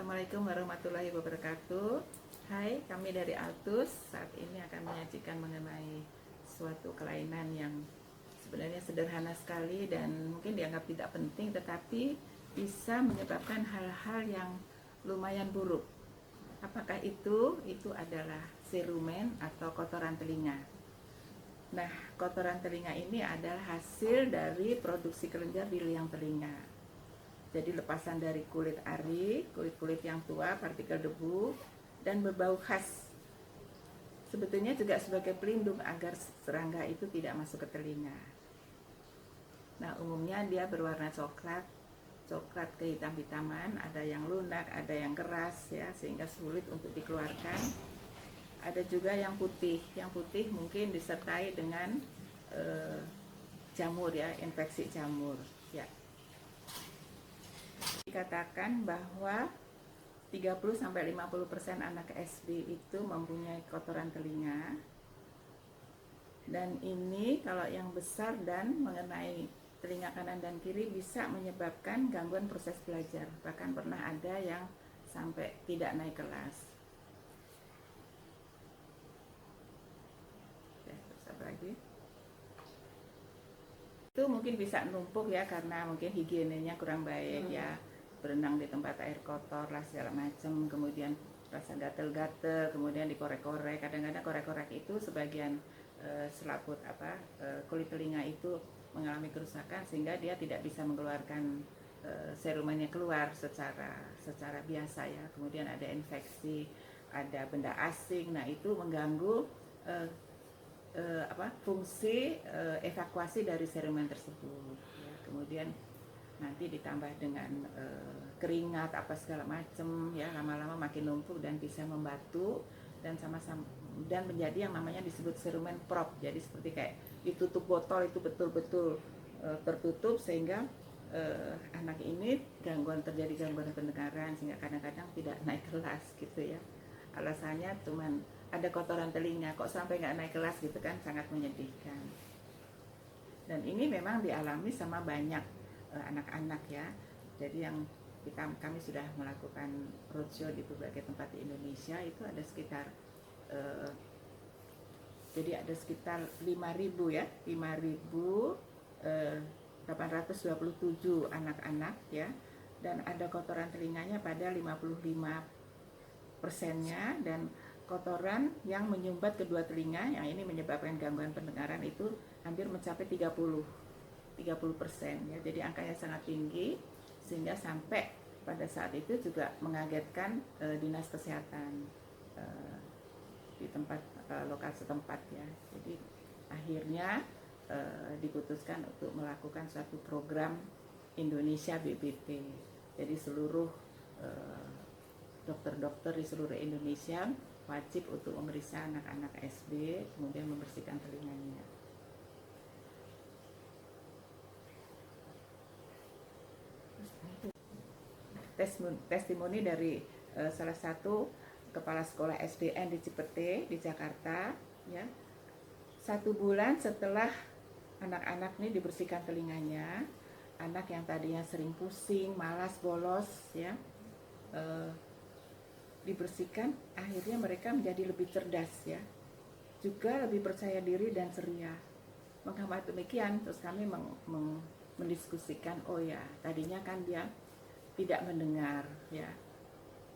Assalamualaikum warahmatullahi wabarakatuh. Hai, kami dari Altus. Saat ini akan menyajikan mengenai suatu kelainan yang sebenarnya sederhana sekali dan mungkin dianggap tidak penting, tetapi bisa menyebabkan hal-hal yang lumayan buruk. Apakah itu? Itu adalah serumen atau kotoran telinga. Nah, kotoran telinga ini adalah hasil dari produksi kelenjar di liang telinga. Jadi lepasan dari kulit ari, kulit-kulit yang tua, partikel debu, dan berbau khas. Sebetulnya juga sebagai pelindung agar serangga itu tidak masuk ke telinga. Nah, umumnya dia berwarna coklat, coklat kehitam-hitaman, ada yang lunak, ada yang keras ya, sehingga sulit untuk dikeluarkan. Ada juga yang putih mungkin disertai dengan jamur ya, infeksi jamur ya. Dikatakan bahwa 30-50% anak SD itu mempunyai kotoran telinga, dan ini kalau yang besar dan mengenai telinga kanan dan kiri bisa menyebabkan gangguan proses belajar, bahkan pernah ada yang sampai tidak naik kelas. Terus apa lagi? Itu mungkin bisa numpuk ya, karena mungkin higienenya kurang baik ya, berenang di tempat air kotor lah segala macam, kemudian rasa gatel-gatel, kemudian dikorek-korek. Kadang-kadang korek-korek itu sebagian selaput kulit telinga itu mengalami kerusakan sehingga dia tidak bisa mengeluarkan serumennya keluar secara biasa ya. Kemudian ada infeksi, ada benda asing. Nah, itu mengganggu fungsi evakuasi dari serumen tersebut ya. Kemudian nanti ditambah dengan keringat apa segala macam ya, lama-lama makin numpuk dan bisa membatu dan sama-sama dan menjadi yang namanya disebut serumen prop. Jadi seperti kayak ditutup botol itu betul-betul tertutup sehingga anak ini terjadi gangguan pendengaran sehingga kadang-kadang tidak naik kelas gitu ya. Alasannya cuman ada kotoran telinga, kok sampai nggak naik kelas gitu kan, sangat menyedihkan. Dan ini memang dialami sama banyak anak-anak ya. Jadi yang kami sudah melakukan roadshow di berbagai tempat di Indonesia, itu ada sekitar jadi ada sekitar 5.000 ya, 5.827 anak-anak ya, dan ada kotoran telinganya pada 55%-nya, dan kotoran yang menyumbat kedua telinga yang ini menyebabkan gangguan pendengaran itu hampir mencapai 30% ya. Jadi angkanya sangat tinggi sehingga sampai pada saat itu juga mengagetkan dinas kesehatan di tempat lokal setempat ya. Jadi akhirnya diputuskan untuk melakukan suatu program Indonesia BBT. Jadi seluruh dokter-dokter di seluruh Indonesia wajib untuk memeriksa anak-anak SD, kemudian membersihkan telinganya. Testimoni dari salah satu kepala sekolah SDN di Cipete di Jakarta ya. 1 bulan setelah anak-anak ini dibersihkan telinganya, anak yang tadinya sering pusing, malas, bolos ya, dibersihkan, akhirnya mereka menjadi lebih cerdas ya, juga lebih percaya diri dan ceria. Menghemat demikian, terus kami mendiskusikan, oh ya, tadinya kan dia tidak mendengar ya,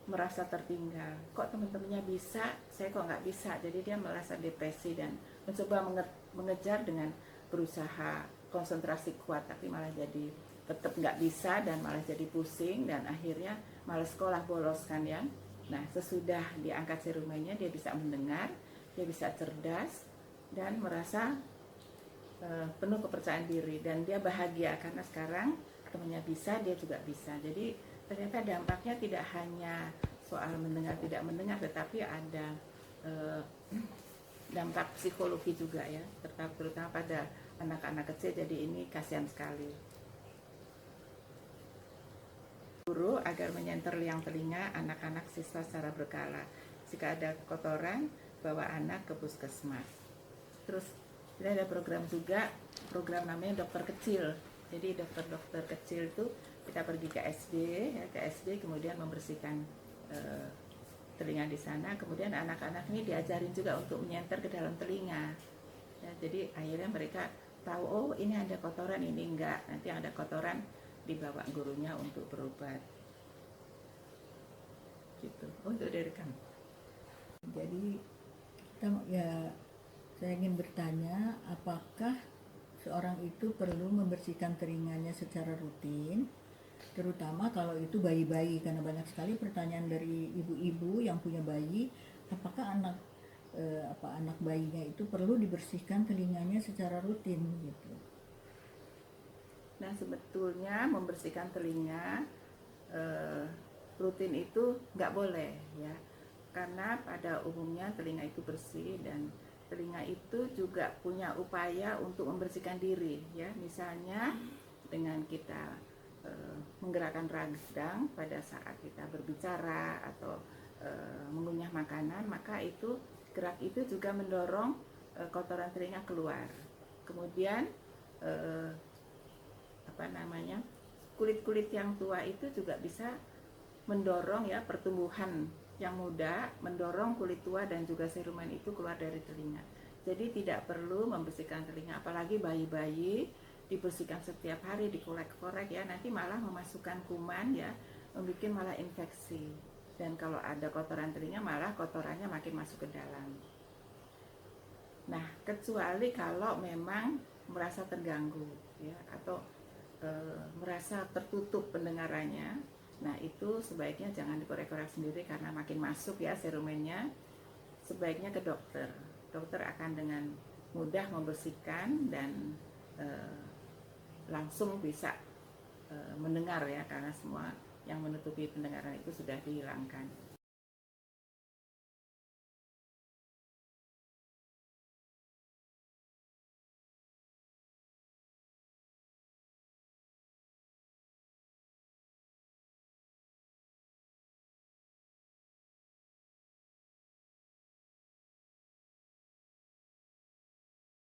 merasa tertinggal, kok teman-temannya bisa, saya kok nggak bisa. Jadi dia merasa depresi dan mencoba mengejar dengan berusaha konsentrasi kuat, tapi malah jadi tetap nggak bisa dan malah jadi pusing dan akhirnya malah sekolah, bolos kan ya. Nah, sesudah diangkat serumennya dia bisa mendengar, dia bisa cerdas dan merasa penuh kepercayaan diri, dan dia bahagia karena sekarang temannya bisa, dia juga bisa. Jadi ternyata dampaknya tidak hanya soal mendengar tidak mendengar, tetapi ada dampak psikologi juga ya, terutama pada anak-anak kecil. Jadi ini kasihan sekali. Guru agar menyenter liang telinga anak-anak siswa secara berkala. Jika ada kotoran, bawa anak ke puskesmas. Terus ada program juga, program namanya dokter kecil. Jadi dokter-dokter kecil itu kita pergi ke SD, ya, ke SD kemudian membersihkan telinga di sana. Kemudian anak-anak ini diajarin juga untuk menyenter ke dalam telinga. Ya, jadi akhirnya mereka tahu, oh ini ada kotoran, ini enggak. Nanti ada kotoran dibawa gurunya untuk berobat. Gitu. Untuk direkam. Jadi saya ingin bertanya, apakah seorang itu perlu membersihkan telinganya secara rutin, terutama kalau itu bayi-bayi, karena banyak sekali pertanyaan dari ibu-ibu yang punya bayi, apakah anak bayinya itu perlu dibersihkan telinganya secara rutin gitu. Nah, sebetulnya membersihkan telinga rutin itu nggak boleh ya, karena pada umumnya telinga itu bersih dan telinga itu juga punya upaya untuk membersihkan diri ya, misalnya dengan kita menggerakkan radang pada saat kita berbicara atau mengunyah makanan, maka itu gerak itu juga mendorong kotoran telinga keluar. Kemudian kulit-kulit yang tua itu juga bisa mendorong ya pertumbuhan yang muda, mendorong kulit tua dan juga serumen itu keluar dari telinga. Jadi tidak perlu membersihkan telinga, apalagi bayi-bayi dibersihkan setiap hari, dikorek-korek ya, nanti malah memasukkan kuman ya, membuat malah infeksi. Dan kalau ada kotoran telinga malah kotorannya makin masuk ke dalam. Nah, kecuali kalau memang merasa terganggu ya, atau merasa tertutup pendengarannya, nah itu sebaiknya jangan dikorek-korek sendiri karena makin masuk ya serumennya. Sebaiknya ke dokter. Dokter akan dengan mudah membersihkan dan langsung bisa mendengar ya, karena semua yang menutupi pendengaran itu sudah dihilangkan.